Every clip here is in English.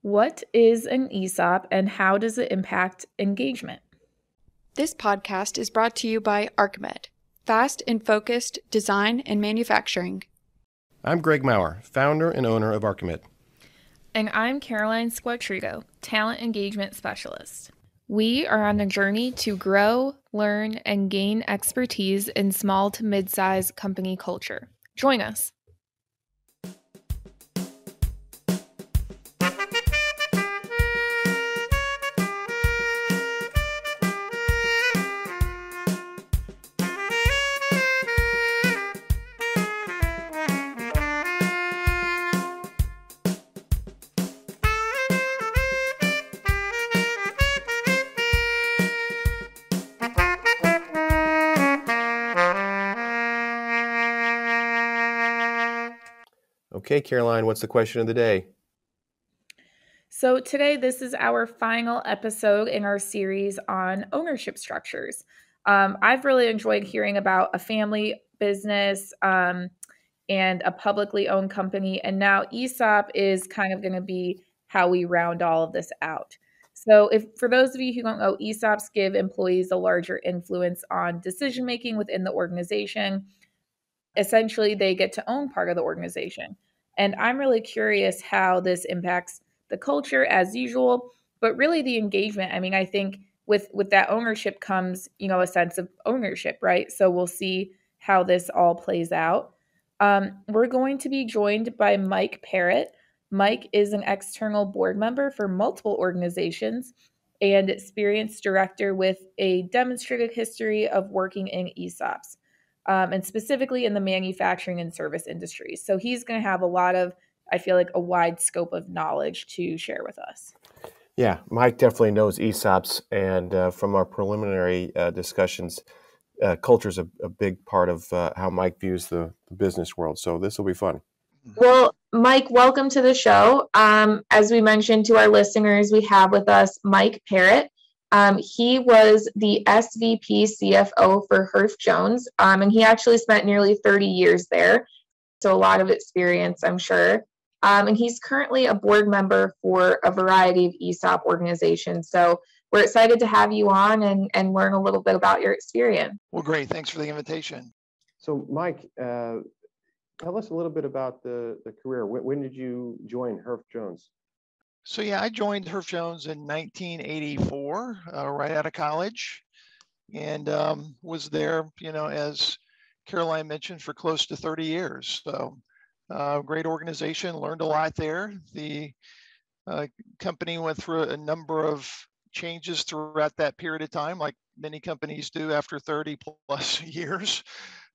What is an ESOP and how does it impact engagement? This podcast is brought to you by ArchMed, fast and focused design and manufacturing. I'm Greg Maurer, founder and owner of ArchMed. And I'm Caroline Squatrigo, talent engagement specialist. We are on a journey to grow, learn, and gain expertise in small to mid-size company culture. Join us. Okay, Caroline, what's the question of the day? So today, this is our final episode in our series on ownership structures. I've really enjoyed hearing about a family business and a publicly owned company, and now ESOP is kind of going to be how we round all of this out. So, if for those of you who don't know, ESOPs give employees a larger influence on decision making within the organization. Essentially, they get to own part of the organization. And I'm really curious how this impacts the culture as usual, but really the engagement. I mean, I think with that ownership comes, a sense of ownership, right? So we'll see how this all plays out. We're going to be joined by Mike Parrett. Mike is an external board member for multiple organizations and experienced director with a demonstrated history of working in ESOPs and specifically in the manufacturing and service industries. So he's going to have a lot of, I feel like, a wide scope of knowledge to share with us. Yeah, Mike definitely knows ESOPs, and from our preliminary discussions, culture is a big part of how Mike views the business world. So this will be fun. Well, Mike, welcome to the show. As we mentioned to our listeners, we have with us Mike Parrett. He was the SVP CFO for Herff Jones, and he actually spent nearly 30 years there. So a lot of experience, I'm sure. And he's currently a board member for a variety of ESOP organizations. So we're excited to have you on and learn a little bit about your experience. Well, great. Thanks for the invitation. So, Mike, tell us a little bit about the career. When did you join Herff Jones? So, I joined Herff Jones in 1984, right out of college, and was there, as Caroline mentioned, for close to 30 years. So, great organization, learned a lot there. The company went through a number of changes throughout that period of time, like many companies do after 30 plus years.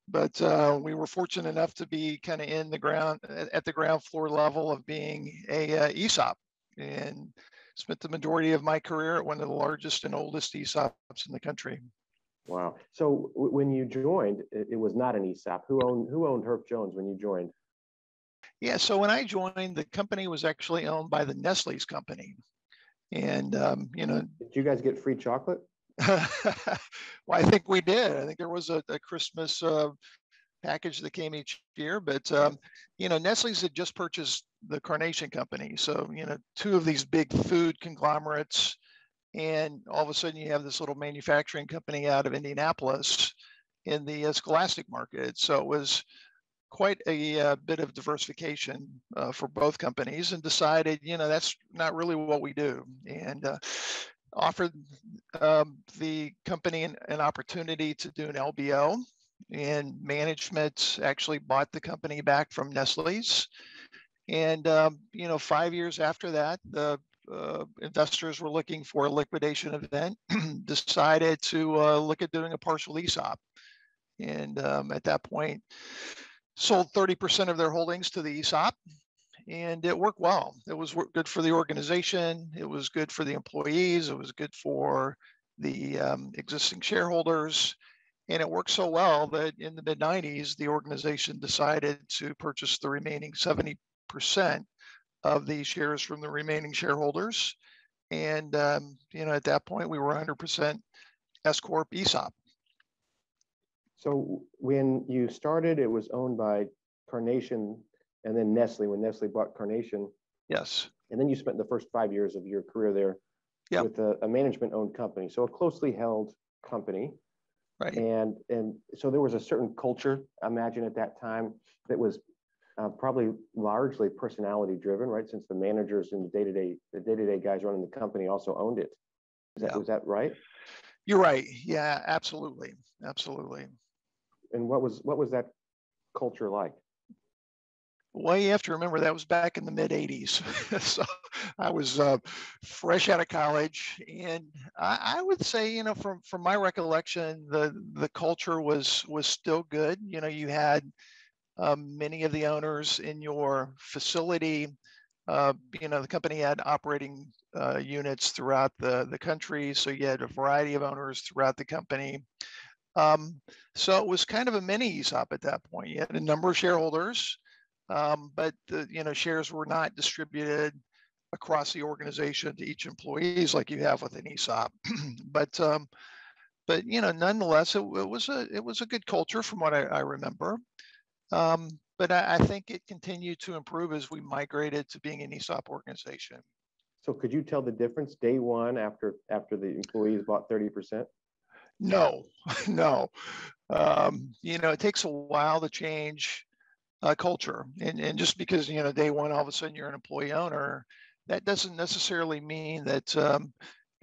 But we were fortunate enough to be kind of at the ground floor level of being a ESOP, and spent the majority of my career at one of the largest and oldest ESOPs in the country. Wow. So when you joined, it was not an ESOP. Who owned Herff Jones when you joined? Yeah. So when I joined, the company was actually owned by the Nestle's company, and Did you guys get free chocolate? Well, I think we did. I think there was a Christmas package that came each year, but Nestle's had just purchased the Carnation company. So, two of these big food conglomerates, and all of a sudden you have this little manufacturing company out of Indianapolis in the scholastic market. So it was quite a bit of diversification for both companies, and decided, that's not really what we do. And offered the company an opportunity to do an LBO, and management actually bought the company back from Nestle's. And 5 years after that, the investors were looking for a liquidation event, decided to look at doing a partial ESOP. And at that point, sold 30% of their holdings to the ESOP. And it worked well. It was good for the organization. It was good for the employees. It was good for the existing shareholders. And it worked so well that in the mid 90s, the organization decided to purchase the remaining 70% of the shares from the remaining shareholders. And, at that point, we were 100% S Corp ESOP. So when you started, it was owned by Carnation and then Nestle. When Nestle bought Carnation, yes, And then you spent the first 5 years of your career there with a management-owned company, so a closely held company. Right. And so there was a certain culture, I imagine, at that time that was probably largely personality driven, right? Since the managers and the day-to-day guys running the company also owned it. Was that right? You're right. Yeah, absolutely. Absolutely. And what was that culture like? Well, you have to remember that was back in the mid 80s. So I was fresh out of college, and I would say, from my recollection, the culture was still good. You had many of the owners in your facility. The company had operating units throughout the country, so you had a variety of owners throughout the company. So it was kind of a mini ESOP at that point. You had a number of shareholders, but the shares were not distributed across the organization to each employees like you have with an ESOP. but nonetheless, it was a good culture from what I remember. But I think it continued to improve as we migrated to being an ESOP organization. So could you tell the difference day one after the employees bought 30%? No, no. It takes a while to change culture. And just because, day one, all of a sudden you're an employee owner, that doesn't necessarily mean that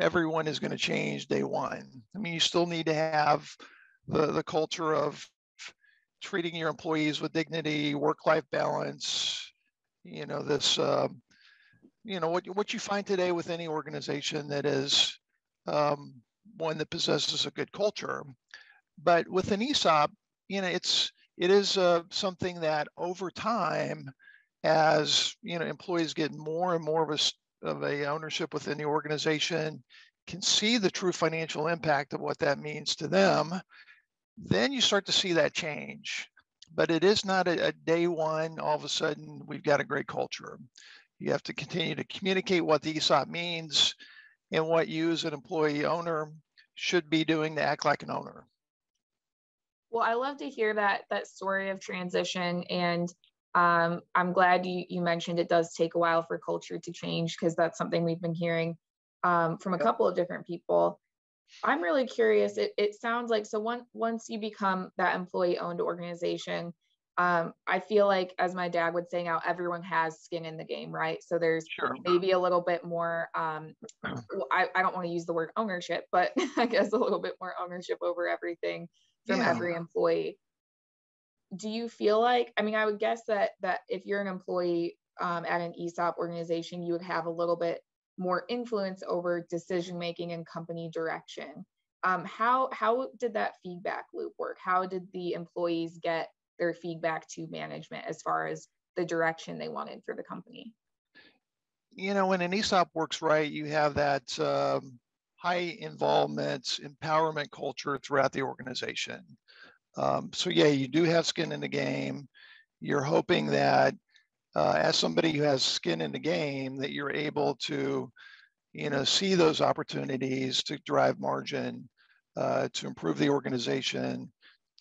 everyone is going to change day one. I mean, you still need to have the culture of treating your employees with dignity, work-life balance, what you find today with any organization that is one that possesses a good culture. But with an ESOP, it is something that over time, as employees get more and more of a ownership within the organization, can see the true financial impact of what that means to them, then you start to see that change. But it is not a day one, all of a sudden, we've got a great culture. You have to continue to communicate what the ESOP means and what you as an employee owner should be doing to act like an owner. Well, I love to hear that story of transition, and I'm glad you mentioned it does take a while for culture to change, because that's something we've been hearing from a couple of different people. I'm really curious. It sounds like, so once you become that employee-owned organization, I feel like, as my dad would say, now everyone has skin in the game, right? So there's maybe a little bit more, I don't want to use the word ownership, but I guess a little bit more ownership over everything from every employee. Do you feel like, I mean, I would guess that if you're an employee at an ESOP organization, you would have a little bit more influence over decision-making and company direction. How did that feedback loop work? How did the employees get their feedback to management as far as the direction they wanted for the company? When an ESOP works right, you have that high involvement, empowerment culture throughout the organization. So yeah, you do have skin in the game. You're hoping that as somebody who has skin in the game, that you're able to, see those opportunities to drive margin, to improve the organization,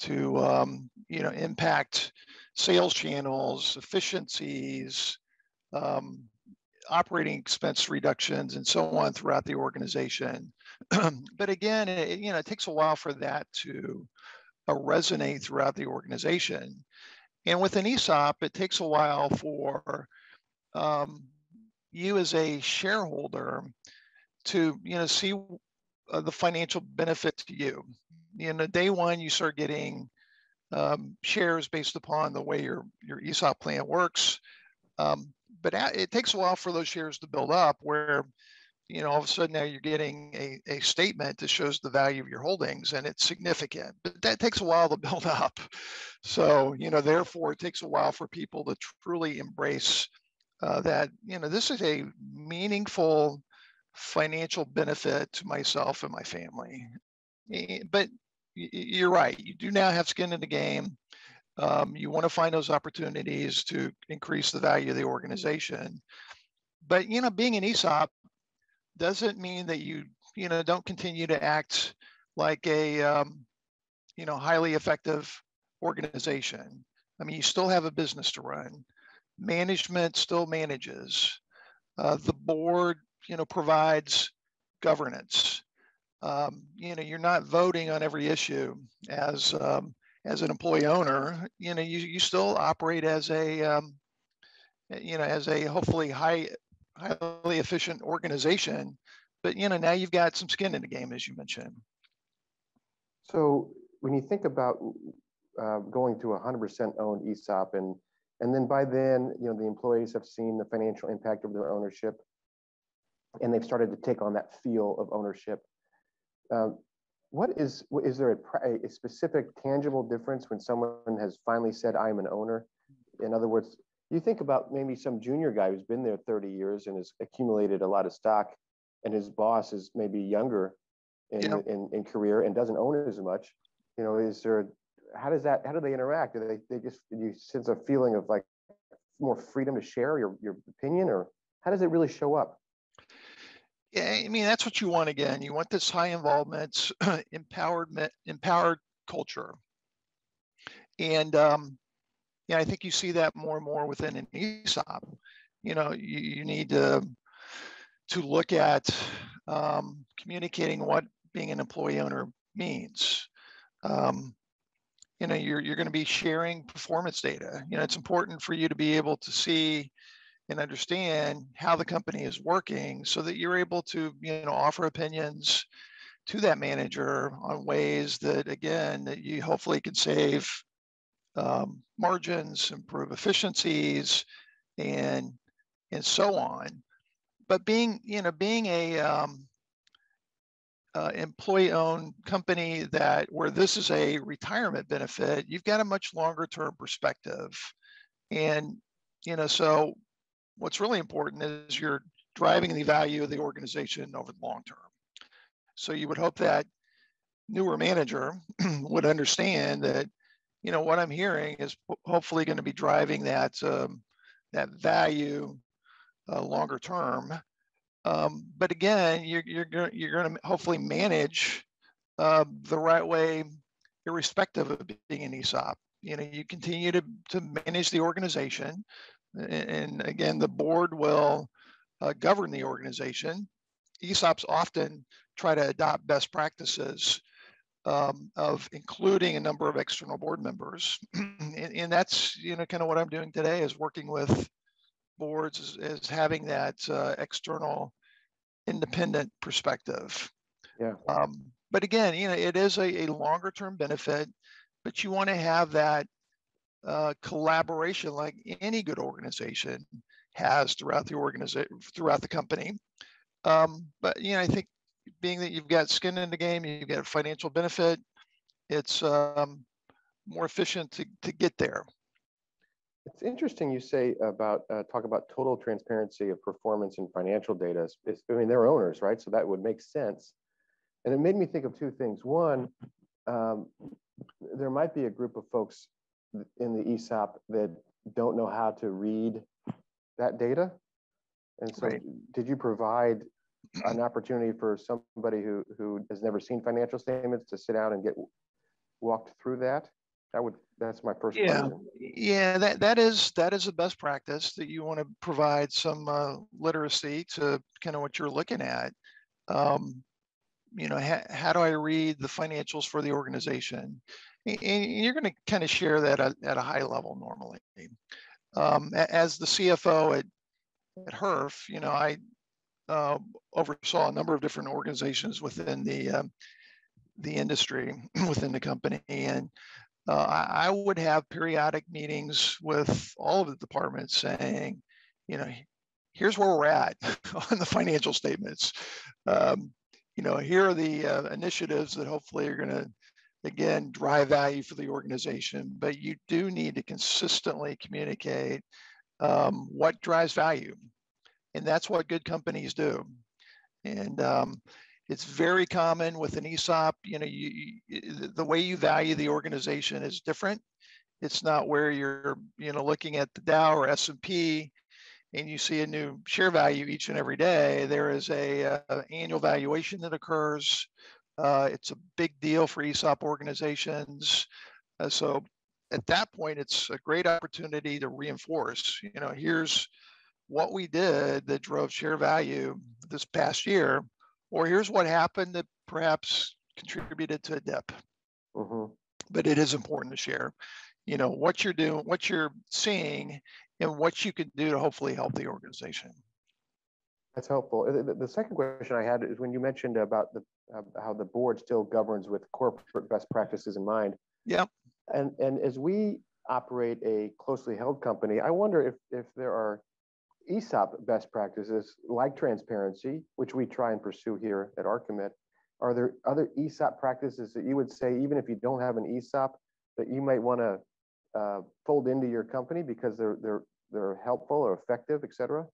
to, impact sales channels, efficiencies, operating expense reductions, and so on throughout the organization. But again, it takes a while for that to resonate throughout the organization. And with an ESOP, it takes a while for you as a shareholder to see the financial benefit to you. Day one, you start getting shares based upon the way your ESOP plan works. But it takes a while for those shares to build up, where all of a sudden now you're getting a statement that shows the value of your holdings, and it's significant. But that takes a while to build up. So therefore, it takes a while for people to truly embrace that this is a meaningful financial benefit to myself and my family. But you're right. You do now have skin in the game. You want to find those opportunities to increase the value of the organization. But being an ESOP doesn't mean that you don't continue to act like a highly effective organization. I mean, you still have a business to run. Management still manages. The board, provides governance. You're not voting on every issue as an employee owner. You still operate as a hopefully highly efficient organization, but now you've got some skin in the game, as you mentioned. So when you think about going to 100% owned ESOP, and then by then, the employees have seen the financial impact of their ownership, and they've started to take on that feel of ownership. Is there a specific tangible difference when someone has finally said, I'm an owner? In other words, you think about maybe some junior guy who's been there 30 years and has accumulated a lot of stock, and his boss is maybe younger in career and doesn't own as much. How do they interact? Do you sense a feeling of like more freedom to share your opinion, or how does it really show up? Yeah, I mean, that's what you want. Again, you want this high involvement, empowered culture. And I think you see that more and more within an ESOP. You need to look at communicating what being an employee owner means. You're going to be sharing performance data. It's important for you to be able to see and understand how the company is working, so that you're able to offer opinions to that manager on ways that, again, that you hopefully can save margins, improve efficiencies, and so on. But being a employee-owned company where this is a retirement benefit, you've got a much longer-term perspective, and so what's really important is you're driving the value of the organization over the long term. So you would hope that newer manager would understand that, what I'm hearing is hopefully going to be driving that value longer term. But again, you're going to hopefully manage the right way, irrespective of being an ESOP. You continue to manage the organization. And again, the board will govern the organization. ESOPs often try to adopt best practices of including a number of external board members. and that's, kind of what I'm doing today, is working with boards as having that external independent perspective. Yeah. But again, it is a longer term benefit, but you want to have that collaboration like any good organization has throughout the company. But I think being that you've got skin in the game, you've got a financial benefit, it's more efficient to get there. It's interesting you say about talk about total transparency of performance and financial data. They're owners, right? So that would make sense. And it made me think of two things. One, there might be a group of folks in the ESOP that don't know how to read that data. And so Did you provide an opportunity for somebody who has never seen financial statements to sit down and get walked through that? That's my first question. Yeah, that is the best practice, that you want to provide some literacy to kind of what you're looking at. How do I read the financials for the organization? And you're going to kind of share that at a high level normally. As the CFO at Herff, I oversaw a number of different organizations within the industry, within the company, and I would have periodic meetings with all of the departments saying, here's where we're at on the financial statements. Here are the initiatives that hopefully are going to, again, drive value for the organization. But you do need to consistently communicate what drives value. And that's what good companies do. And it's very common with an ESOP, the way you value the organization is different. It's not where you're, looking at the Dow or S&P and you see a new share value each and every day. There is a annual valuation that occurs. It's a big deal for ESOP organizations. So at that point, it's a great opportunity to reinforce, here's what we did that drove share value this past year, or here's what happened that perhaps contributed to a dip. Mm-hmm. But it is important to share, what you're doing, what you're seeing, and what you can do to hopefully help the organization. That's helpful. The second question I had is when you mentioned about how the board still governs with corporate best practices in mind. Yeah. And as we operate a closely held company, I wonder if there are ESOP best practices like transparency, which we try and pursue here at Archimed. Are there other ESOP practices that you would say, even if you don't have an ESOP, that you might want to fold into your company because they're helpful or effective, et cetera?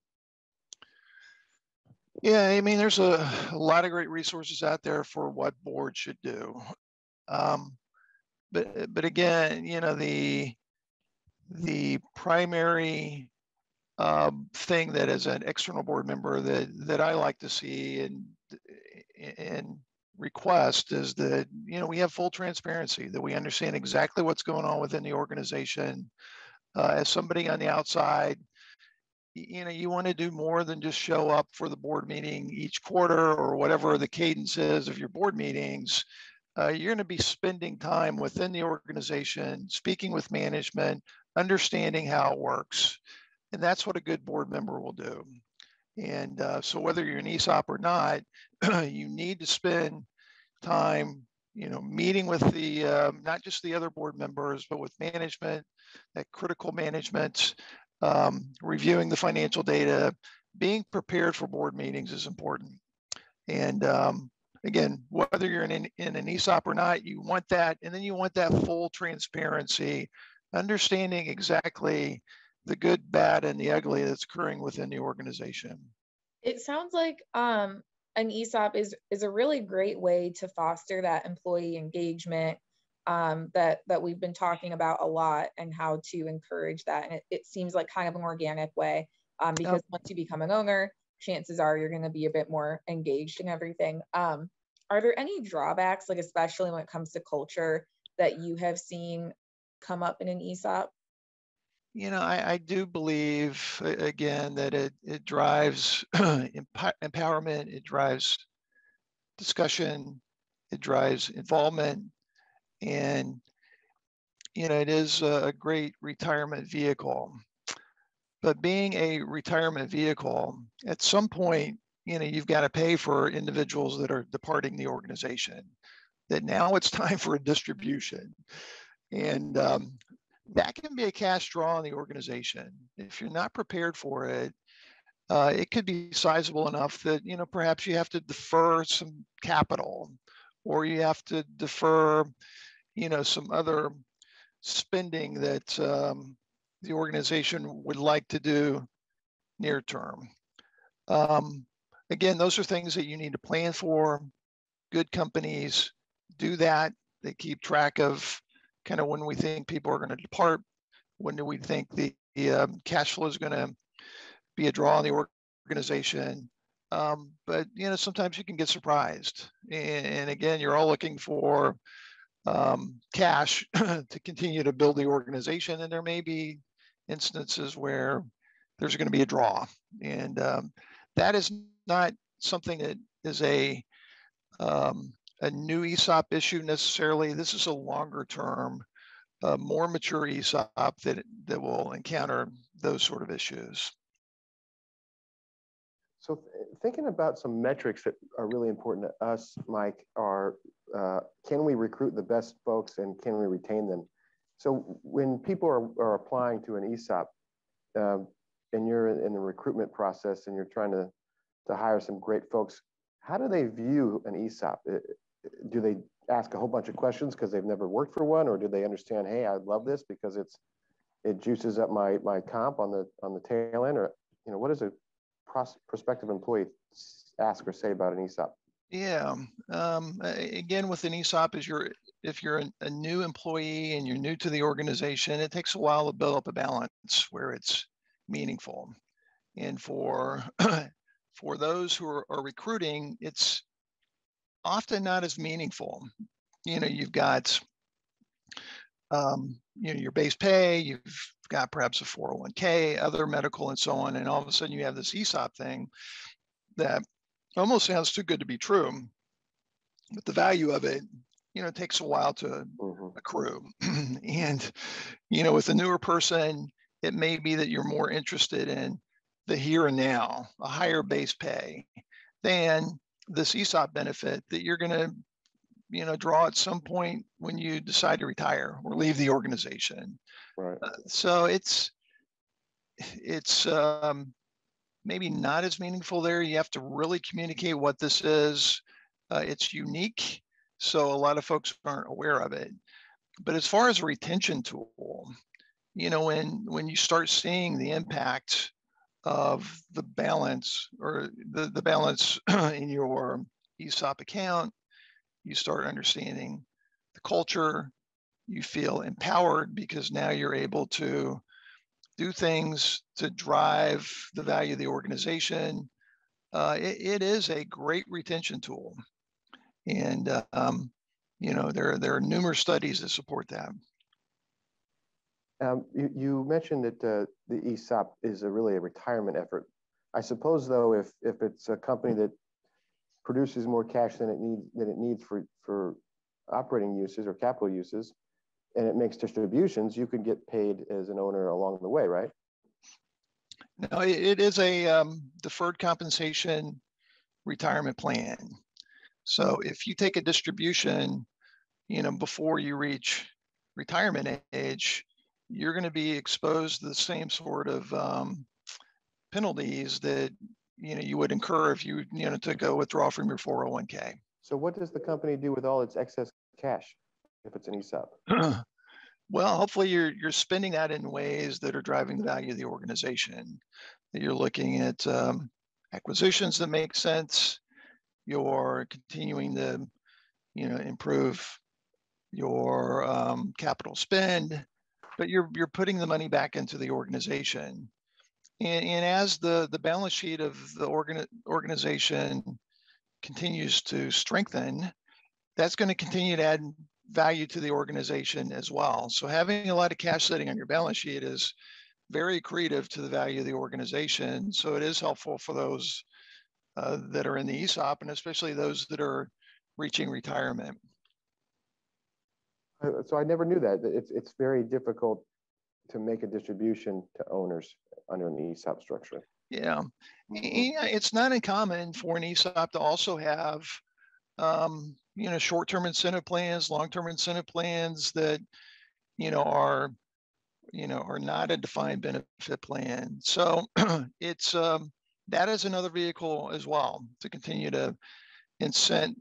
Yeah, I mean, there's a lot of great resources out there for what boards should do. But again, the primary thing that as an external board member that I like to see and request is that, we have full transparency, that we understand exactly what's going on within the organization. As somebody on the outside, you want to do more than just show up for the board meeting each quarter or whatever the cadence is of your board meetings. You're going to be spending time within the organization, speaking with management, understanding how it works. And that's what a good board member will do. And so whether you're an ESOP or not, you need to spend time, meeting with the, not just the other board members, but with management, that critical management, reviewing the financial data, being prepared for board meetings is important. And again, whether you're in an ESOP or not, you want that. And then you want that full transparency, understanding exactly the good, bad, and the ugly that's occurring within the organization. It sounds like an ESOP is a really great way to foster that employee engagement that we've been talking about a lot, and how to encourage that. And it seems like kind of an organic way, because once you become an owner, chances are you're going to be a bit more engaged in everything. Are there any drawbacks, like especially when it comes to culture, that you have seen come up in an ESOP? I do believe, again, that it drives empowerment, it drives discussion, it drives involvement, and, it is a great retirement vehicle. But being a retirement vehicle, at some point, you've got to pay for individuals that are departing the organization, that now it's time for a distribution. And that can be a cash draw on the organization. If you're not prepared for it, it could be sizable enough that, perhaps you have to defer some capital, or you have to defer, some other spending that the organization would like to do near term. Again, those are things that you need to plan for. Good companies do that. They keep track of kind of when we think people are going to depart, when do we think the cash flow is going to be a draw on the organization. But sometimes you can get surprised, and again, you're all looking for cash to continue to build the organization, and there may be instances where there's going to be a draw, and that is not something that is a new ESOP issue necessarily. This is a longer term, more mature ESOP that will encounter those sort of issues. So thinking about some metrics that are really important to us, Mike, are can we recruit the best folks and can we retain them? So when people are applying to an ESOP and you're in the recruitment process and you're trying to hire some great folks, how do they view an ESOP? Do they ask a whole bunch of questions because they've never worked for one, or do they understand, hey, I love this because it juices up my comp on the tail end? Or what does a prospective employee ask or say about an ESOP? Yeah. Again, with an ESOP, if you're a new employee and you're new to the organization, it takes a while to build up a balance where it's meaningful. And for those who are recruiting, it's often not as meaningful. You've got your base pay, you've got perhaps a 401k, other medical and so on. And all of a sudden you have this ESOP thing that almost sounds too good to be true, but the value of it, it takes a while to accrue. And, with a newer person, it may be that you're more interested in the here and now, a higher base pay, than this ESOP benefit that you're going to draw at some point when you decide to retire or leave the organization. Right. So it's maybe not as meaningful there. You have to really communicate what this is. It's unique, so a lot of folks aren't aware of it. But as far as a retention tool, when you start seeing the impact of the balance or the balance in your ESOP account, you start understanding the culture, you feel empowered because now you're able to do things to drive the value of the organization. It is a great retention tool. And, there are numerous studies that support that. You mentioned that the ESOP is really a retirement effort. I suppose, though, if it's a company that produces more cash than it needs for operating uses or capital uses, and it makes distributions, you could get paid as an owner along the way, right? No, it is a deferred compensation retirement plan. So if you take a distribution, before you reach retirement age, you're going to be exposed to the same sort of penalties that you would incur if you took a withdrawal from your 401k. So what does the company do with all its excess cash if it's an ESOP? Well, hopefully you're spending that in ways that are driving the value of the organization. That you're looking at acquisitions that make sense. You're continuing to improve your capital spend, but you're putting the money back into the organization. And as the balance sheet of the organization continues to strengthen, that's going to continue to add value to the organization as well. So having a lot of cash sitting on your balance sheet is very accretive to the value of the organization. So it is helpful for those that are in the ESOP, and especially those that are reaching retirement. So I never knew that. It's very difficult to make a distribution to owners under an ESOP structure. Yeah, it's not uncommon for an ESOP to also have, short-term incentive plans, long-term incentive plans that, are not a defined benefit plan. So it's that is another vehicle as well to continue to incent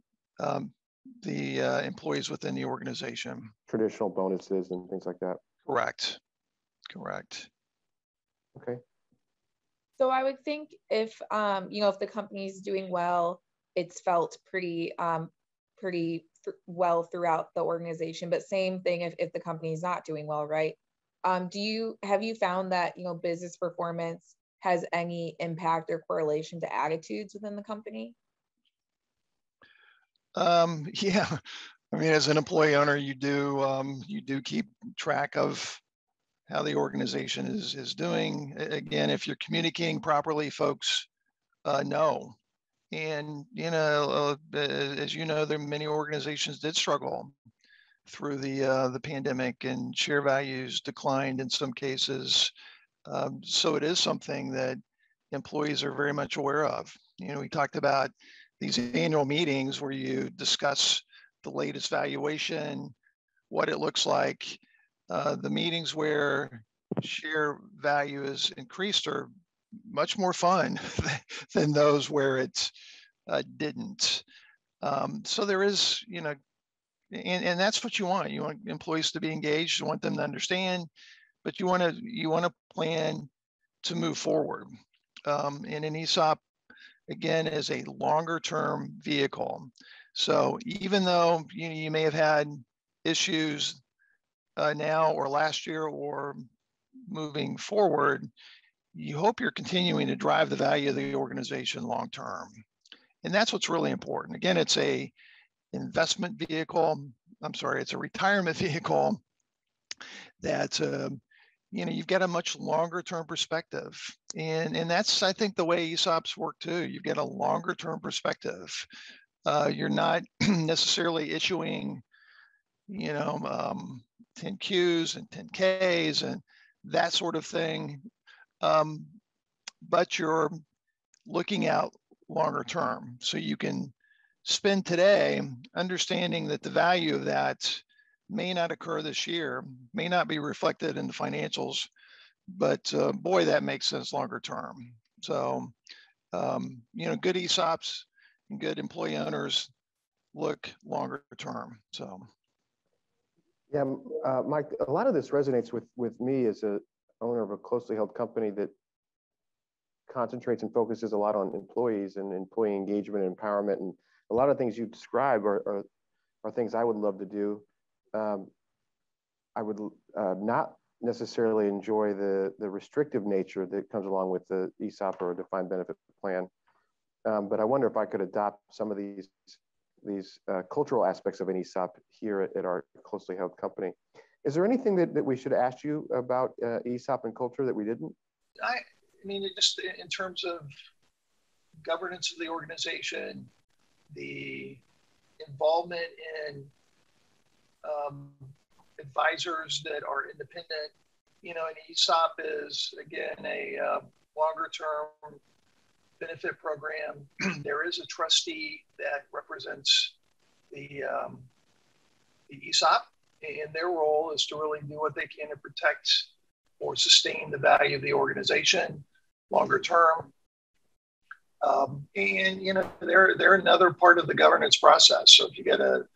the employees within the organization. Traditional bonuses and things like that. Correct. Okay. So I would think if if the company's doing well, it's felt pretty well throughout the organization. But same thing if the company's not doing well, right? Have you found that business performance has any impact or correlation to attitudes within the company? Yeah, I mean, as an employee owner, you do keep track of how the organization is doing. Again, if you're communicating properly, folks know. And as you know, there many organizations did struggle through the pandemic, and share values declined in some cases. So it is something that employees are very much aware of. We talked about these annual meetings where you discuss the latest valuation, what it looks like. The meetings where share value is increased are much more fun than those where it didn't. So there is, and that's what you want. You want employees to be engaged. You want them to understand, but you want to plan to move forward. And an ESOP, again, is a longer term vehicle. So even though you may have had issues now or last year or moving forward, you hope you're continuing to drive the value of the organization long term. And that's what's really important. Again, it's a investment vehicle. It's a retirement vehicle that you've got a much longer term perspective, and that's, I think, the way ESOPs work too. You've got a longer term perspective. You're not necessarily issuing 10Qs and 10Ks and that sort of thing, but you're looking out longer term, so you can spend today understanding that the value of that may not occur this year, may not be reflected in the financials, but boy, that makes sense longer term. So, good ESOPs and good employee owners look longer term. So, yeah, Mike, a lot of this resonates with me as a owner of a closely held company that concentrates and focuses a lot on employees and employee engagement and empowerment, and a lot of things you describe are things I would love to do. I would not necessarily enjoy the restrictive nature that comes along with the ESOP or a defined benefit plan, but I wonder if I could adopt some of these cultural aspects of an ESOP here at our closely held company. Is there anything that we should ask you about ESOP and culture that we didn't? I mean, just in terms of governance of the organization, the involvement in advisors that are independent. An ESOP is, again, a longer term benefit program. There is a trustee that represents the ESOP, and their role is to really do what they can to protect or sustain the value of the organization longer term. And they're another part of the governance process. So if you get a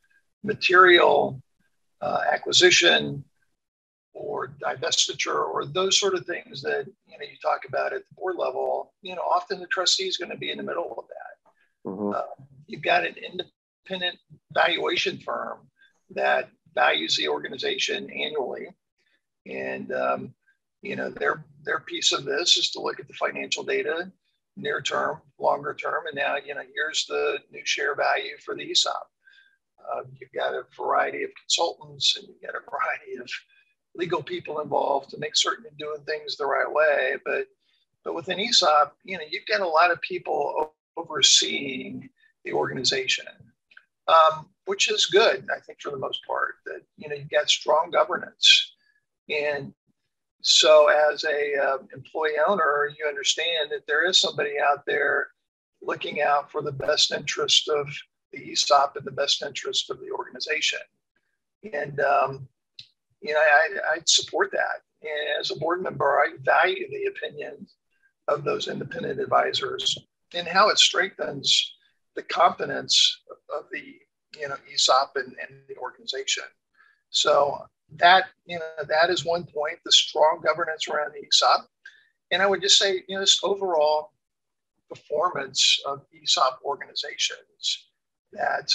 material acquisition or divestiture or those sort of things that you talk about at the board level, often the trustee is going to be in the middle of that. Mm-hmm. You've got an independent valuation firm that values the organization annually, and their piece of this is to look at the financial data, near term, longer term, and now here's the new share value for the ESOP. You've got a variety of consultants, and you've got a variety of legal people involved to make certain you're doing things the right way. But with an ESOP, you've got a lot of people overseeing the organization, which is good, I think, for the most part. That you've got strong governance, and so as a employee owner, you understand that there is somebody out there looking out for the best interest of the ESOP and the best interest of the organization. And, I'd support that. And as a board member, I value the opinion of those independent advisors and how it strengthens the competence of the, ESOP and the organization. So that is one point, the strong governance around the ESOP. And I would just say, this overall performance of ESOP organizations that,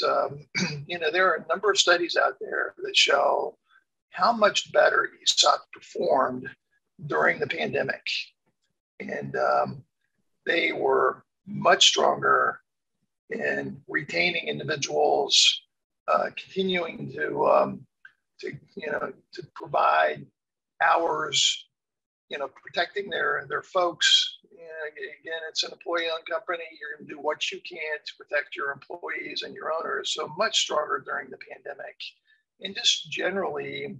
there are a number of studies out there that show how much better ESOP performed during the pandemic. And they were much stronger in retaining individuals, continuing to provide hours, protecting their folks. Again, it's an employee-owned company. You're going to do what you can to protect your employees and your owners. So much stronger during the pandemic. And just generally,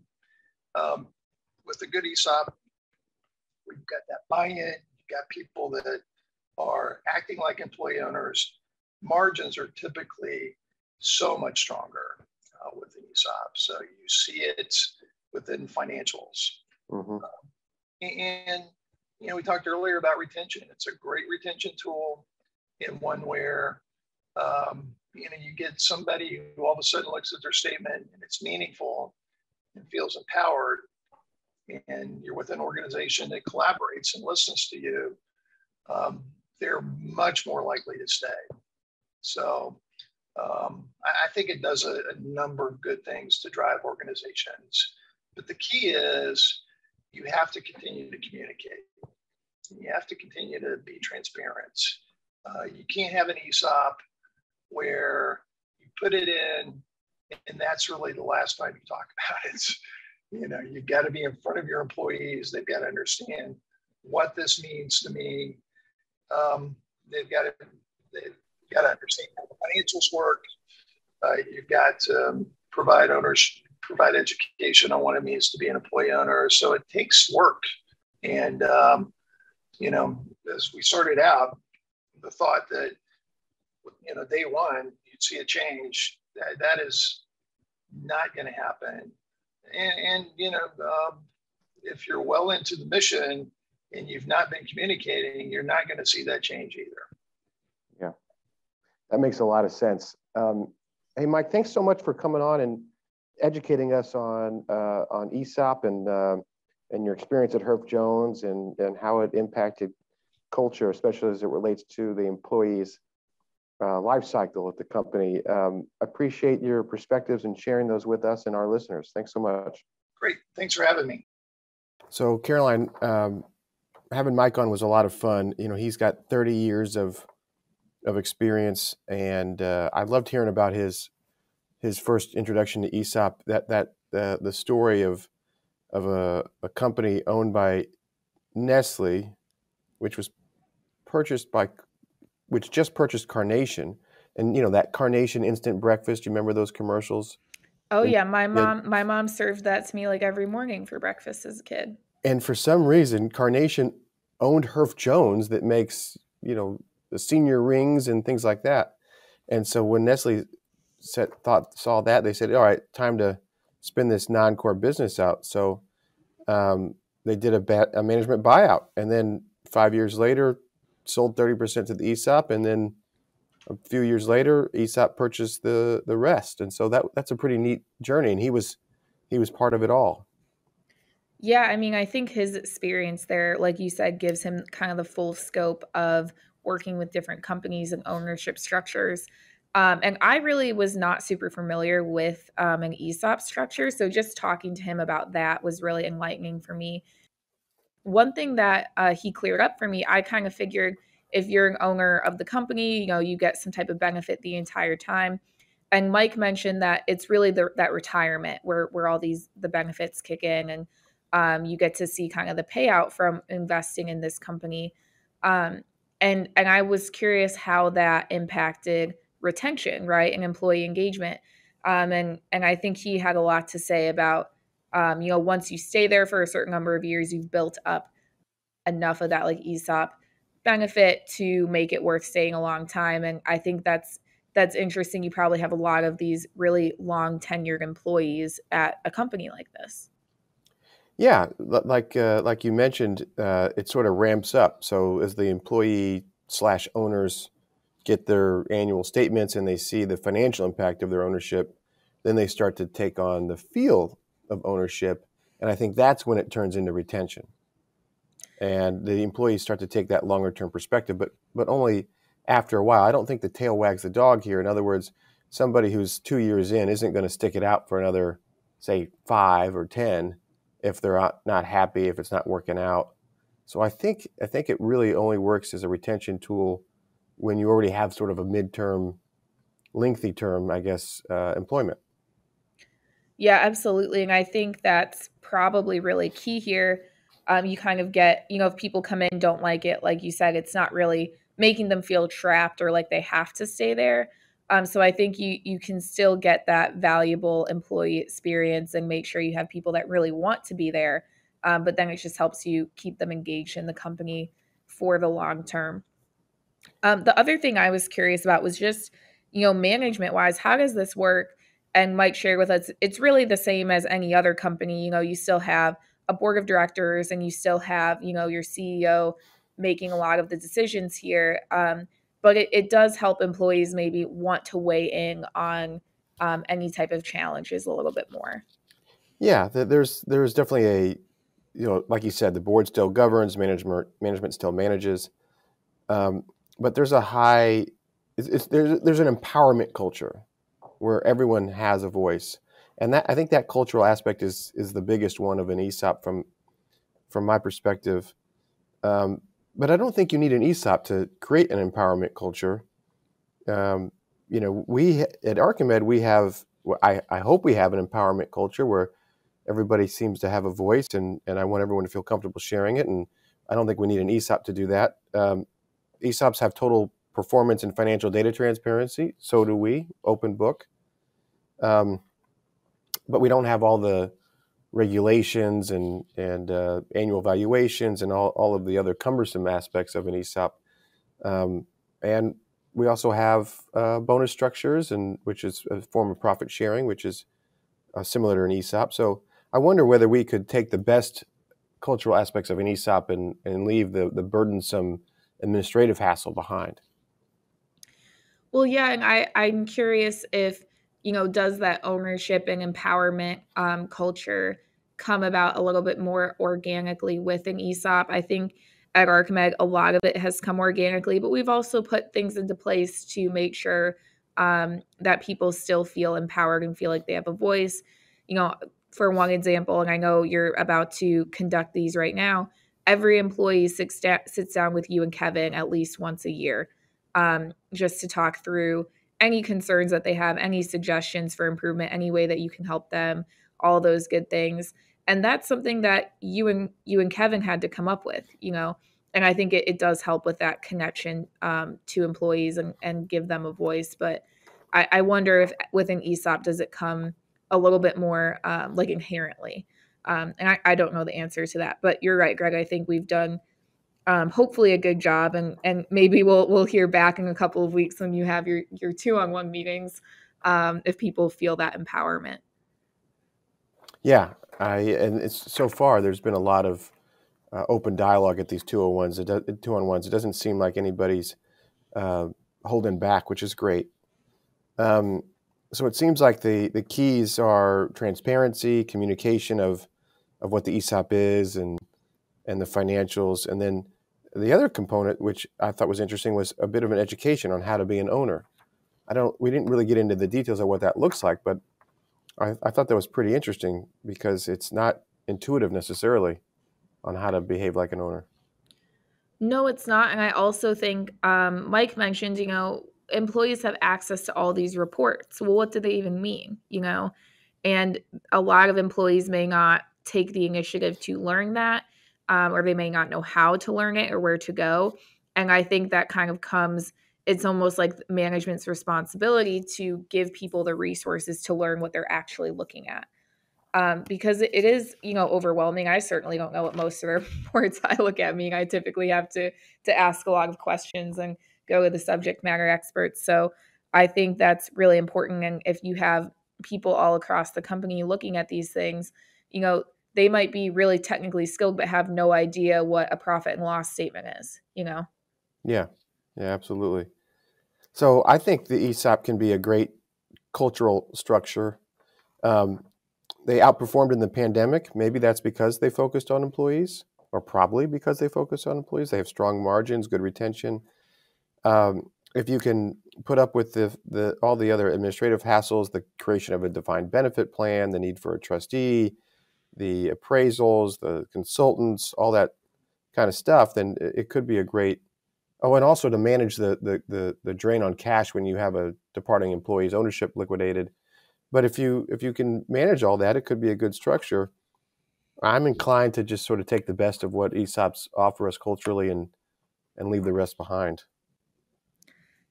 with a good ESOP, we've got that buy-in. You've got people that are acting like employee owners. Margins are typically so much stronger with an ESOP. So you see it within financials. Mm-hmm. And we talked earlier about retention. It's a great retention tool, and one where you get somebody who all of a sudden looks at their statement and it's meaningful and feels empowered, and you're with an organization that collaborates and listens to you. They're much more likely to stay. So I think it does a number of good things to drive organizations. But the key is you have to continue to communicate. You have to continue to be transparent. You can't have an ESOP where you put it in and that's really the last time you talk about it. You've got to be in front of your employees. They've got to understand what this means to me. They've got to understand how the financials work. You've got to provide education on what it means to be an employee owner. So it takes work. And, as we started out, the thought that, day one, you'd see a change, that is not going to happen. And if you're well into the mission and you've not been communicating, you're not going to see that change either. Yeah, that makes a lot of sense. Hey, Mike, thanks so much for coming on and educating us on ESOP and your experience at Herff Jones and how it impacted culture, especially as it relates to the employees' life cycle at the company. Appreciate your perspectives and sharing those with us and our listeners. Thanks so much. Great. Thanks for having me. So, Caroline, having Mike on was a lot of fun. He's got 30 years of experience, and I loved hearing about his first introduction to ESOP. The story of a company owned by Nestle, which just purchased Carnation, and that Carnation instant breakfast. You remember those commercials? Oh yeah, my mom served that to me like every morning for breakfast as a kid. And for some reason, Carnation owned Herff Jones that makes the senior rings and things like that. And so when Nestle saw that, they said, "All right, time to spin this non-core business out." So they did a management buyout, and then 5 years later, sold 30% to the ESOP, and then a few years later, ESOP purchased the rest. And so that's a pretty neat journey, and he was part of it all. Yeah, I mean, I think his experience there, like you said, gives him kind of the full scope of working with different companies and ownership structures. And I really was not super familiar with an ESOP structure. So just talking to him about that was really enlightening for me. One thing that he cleared up for me, I kind of figured if you're an owner of the company, you get some type of benefit the entire time. And Mike mentioned that it's really that retirement where all the benefits kick in, and you get to see kind of the payout from investing in this company. And I was curious how that impacted retention, right, and employee engagement. And I think he had a lot to say about, once you stay there for a certain number of years, you've built up enough of that like ESOP benefit to make it worth staying a long time. And I think that's interesting. You probably have a lot of these really long tenured employees at a company like this. Yeah, like you mentioned, it sort of ramps up. So as the employee/owners get their annual statements and they see the financial impact of their ownership, then they start to take on the feel of ownership. And I think that's when it turns into retention. And the employees start to take that longer term perspective, but only after a while. I don't think the tail wags the dog here. In other words, somebody who's 2 years in isn't going to stick it out for another, say, 5 or 10 if they're not happy, if it's not working out. So I think it really only works as a retention tool when you already have sort of a midterm, lengthy term, I guess, employment. Yeah, absolutely. And I think that's probably really key here. You kind of get, if people come in, don't like it, like you said, it's not really making them feel trapped or like they have to stay there. So I think you can still get that valuable employee experience and make sure you have people that really want to be there. But then it just helps you keep them engaged in the company for the long term. The other thing I was curious about was just, management wise, how does this work? And Mike shared with us, it's really the same as any other company. You still have a board of directors and you still have, your CEO making a lot of the decisions here. But it does help employees maybe want to weigh in on any type of challenges a little bit more. Yeah, there's definitely like you said, the board still governs, management still manages. But there's a there's an empowerment culture where everyone has a voice. And I think that cultural aspect is the biggest one of an ESOP from my perspective. But I don't think you need an ESOP to create an empowerment culture. We at Archimed, we have, I hope we have an empowerment culture where everybody seems to have a voice, and I want everyone to feel comfortable sharing it. And I don't think we need an ESOP to do that. ESOPs have total performance and financial data transparency. So do we, open book. But we don't have all the regulations and annual valuations and all of the other cumbersome aspects of an ESOP. And we also have bonus structures, which is a form of profit sharing, which is similar to an ESOP. So I wonder whether we could take the best cultural aspects of an ESOP and leave the burdensome administrative hassle behind. Well, yeah, and I'm curious if, does that ownership and empowerment culture come about a little bit more organically with an ESOP? I think at ArcMed, a lot of it has come organically, but we've also put things into place to make sure that people still feel empowered and feel like they have a voice. For one example, and I know you're about to conduct these right now, every employee sits down with you and Kevin at least once a year, just to talk through any concerns that they have, any suggestions for improvement, any way that you can help them, all those good things. And that's something that you and Kevin had to come up with, and I think it does help with that connection to employees and give them a voice. But I wonder if with an ESOP, does it come a little bit more like inherently? And I don't know the answer to that, but you're right, Greg. I think we've done hopefully a good job, and maybe we'll hear back in a couple of weeks when you have your 2-on-1 meetings, if people feel that empowerment. Yeah, and it's so far there's been a lot of open dialogue at these 2-on-1s. It doesn't seem like anybody's holding back, which is great. So it seems like the keys are transparency, communication of what the ESOP is, and the financials, and then the other component, which I thought was interesting, was a bit of an education on how to be an owner. We didn't really get into the details of what that looks like, but I thought that was pretty interesting because it's not intuitive necessarily on how to behave like an owner. No, it's not. And I also think Mike mentioned, employees have access to all these reports. Well, what do they even mean? And a lot of employees may not take the initiative to learn that, or they may not know how to learn it or where to go. And I think that kind of it's almost like management's responsibility to give people the resources to learn what they're actually looking at. Because it is, overwhelming. I certainly don't know what most of the reports I look at mean. I typically have to ask a lot of questions and go to the subject matter experts. So I think that's really important. And if you have people all across the company looking at these things, they might be really technically skilled, but have no idea what a profit and loss statement is, Yeah, absolutely. So I think the ESOP can be a great cultural structure. They outperformed in the pandemic. Maybe that's because they focused on employees, or probably because they focused on employees. They have strong margins, good retention. If you can put up with all the other administrative hassles, the creation of a defined benefit plan, the need for a trustee, the appraisals, the consultants, all that kind of stuff, then it could be a great. Oh, and also to manage the drain on cash when you have a departing employee's ownership liquidated. But if you can manage all that, it could be a good structure. I'm inclined to just sort of take the best of what ESOPs offer us culturally and leave the rest behind.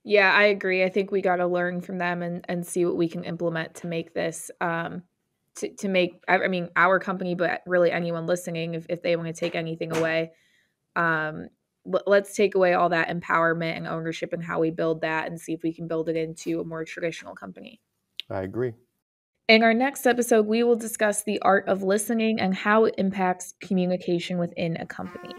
Yeah, I agree. I think we got to learn from them and see what we can implement to make this to make, our company, but really anyone listening, if they want to take anything away, let's take away all that empowerment and ownership and how we build that, and see if we can build it into a more traditional company. I agree. In our next episode, we will discuss the art of listening and how it impacts communication within a company.